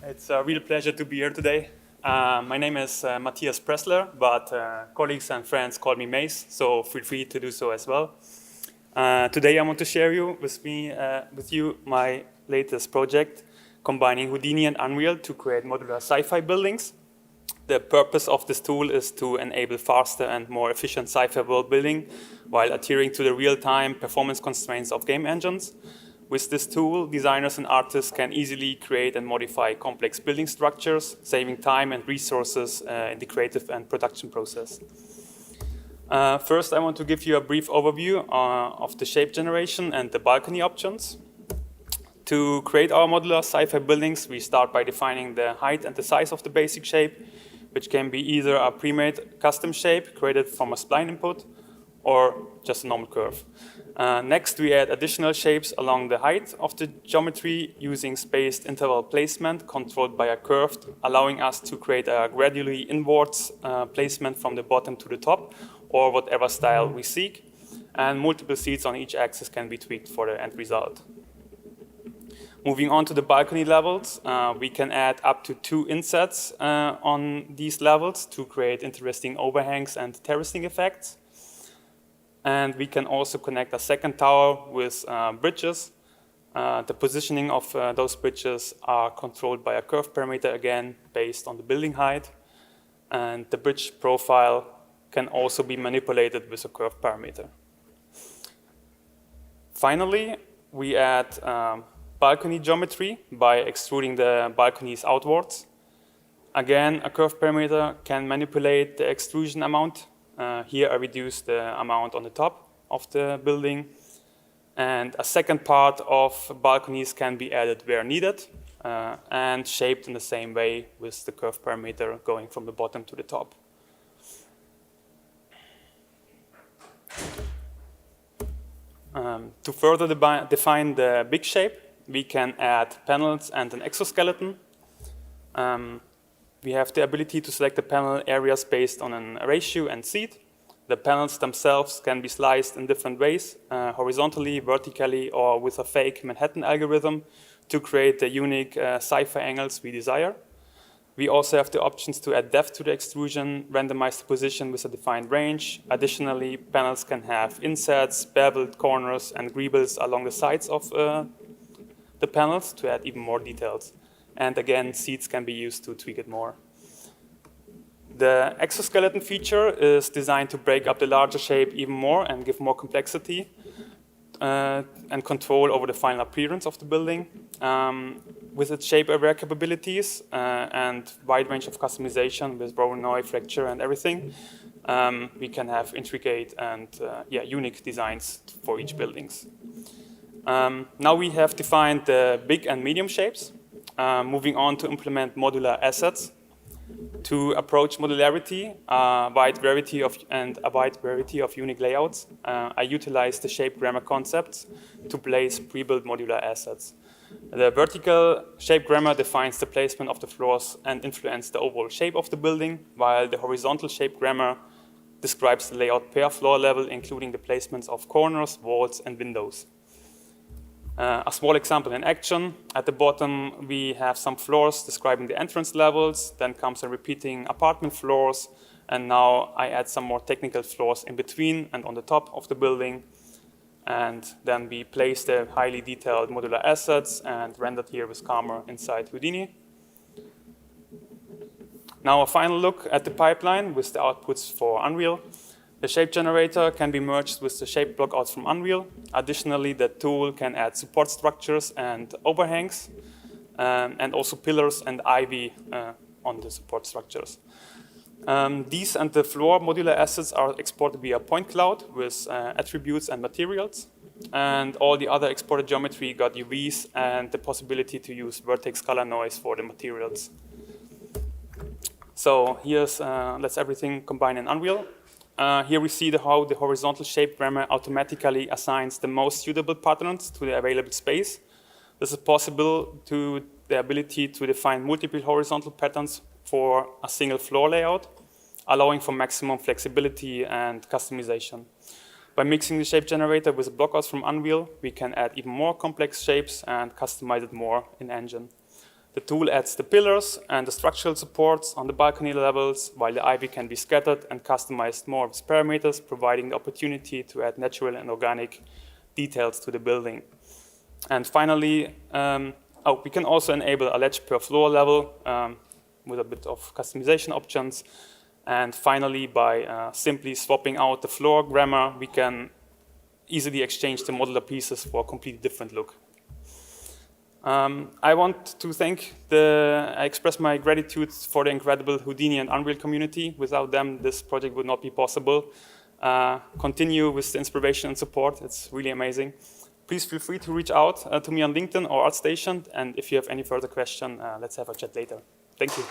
It's a real pleasure to be here today. My name is Matthias Pressler, but colleagues and friends call me Mace, so feel free to do so as well. Today I want to share with you my latest project, combining Houdini and Unreal to create modular sci-fi buildings. The purpose of this tool is to enable faster and more efficient sci-fi world building while adhering to the real-time performance constraints of game engines. With this tool, designers and artists can easily create and modify complex building structures, saving time and resources in the creative and production process. First, I want to give you a brief overview of the shape generation and the balcony options. To create our modular sci-fi buildings, we start by defining the height and the size of the basic shape, which can be either a pre-made custom shape created from a spline input or just a normal curve. Next, we add additional shapes along the height of the geometry using spaced interval placement controlled by a curve, allowing us to create a gradually inwards placement from the bottom to the top, or whatever style we seek. And multiple seats on each axis can be tweaked for the end result. Moving on to the balcony levels, we can add up to 2 insets on these levels to create interesting overhangs and terracing effects. And we can also connect a second tower with bridges. The positioning of those bridges are controlled by a curve parameter, again, based on the building height. And the bridge profile can also be manipulated with a curve parameter. Finally, we add balcony geometry by extruding the balconies outwards. Again, a curve parameter can manipulate the extrusion amount. Here I reduce the amount on the top of the building. And a second part of balconies can be added where needed and shaped in the same way with the curve parameter going from the bottom to the top. To further define the big shape, we can add panels and an exoskeleton. We have the ability to select the panel areas based on a ratio and seat. The panels themselves can be sliced in different ways, horizontally, vertically, or with a fake Manhattan algorithm to create the unique sci-fi angles we desire. We also have the options to add depth to the extrusion, randomize the position with a defined range. Additionally, panels can have insets, beveled corners, and greebles along the sides of the panels to add even more details. And again, seats can be used to tweak it more. The exoskeleton feature is designed to break up the larger shape even more and give more complexity and control over the final appearance of the building. With its shape-aware capabilities and wide range of customization with Voronoi, fracture, and everything, we can have intricate and unique designs for each buildings. Now we have defined the big and medium shapes. Moving on to implement modular assets. To approach modularity, a wide variety of unique layouts, I utilize the shape grammar concepts to place pre-built modular assets. The vertical shape grammar defines the placement of the floors and influences the overall shape of the building, while the horizontal shape grammar describes the layout per floor level, including the placements of corners, walls, and windows. A small example in action. At the bottom, we have some floors describing the entrance levels. Then comes a repeating apartment floors. And now I add some more technical floors in between and on the top of the building. And then we place the highly detailed modular assets and rendered here with Karma inside Houdini. Now a final look at the pipeline with the outputs for Unreal. The shape generator can be merged with the shape blockouts from Unreal. Additionally, the tool can add support structures and overhangs, and also pillars and ivy on the support structures. These and the floor modular assets are exported via point cloud with attributes and materials. And all the other exported geometry got UVs and the possibility to use vertex color noise for the materials. So here's let's everything combine in Unreal. Here we see how the horizontal shape grammar automatically assigns the most suitable patterns to the available space. This is possible to the ability to define multiple horizontal patterns for a single floor layout, allowing for maximum flexibility and customization. By mixing the shape generator with blockouts from Unreal, we can add even more complex shapes and customize it more in Engine. The tool adds the pillars and the structural supports on the balcony levels, while the ivy can be scattered and customized more with parameters, providing the opportunity to add natural and organic details to the building. And finally, we can also enable a ledge per floor level with a bit of customization options. And finally, by simply swapping out the floor grammar, we can easily exchange the modular pieces for a completely different look. I want to I express my gratitude for the incredible Houdini and Unreal community. Without them, this project would not be possible. Continue with the inspiration and support. It's really amazing. Please feel free to reach out to me on LinkedIn or ArtStation. And if you have any further question, let's have a chat later. Thank you.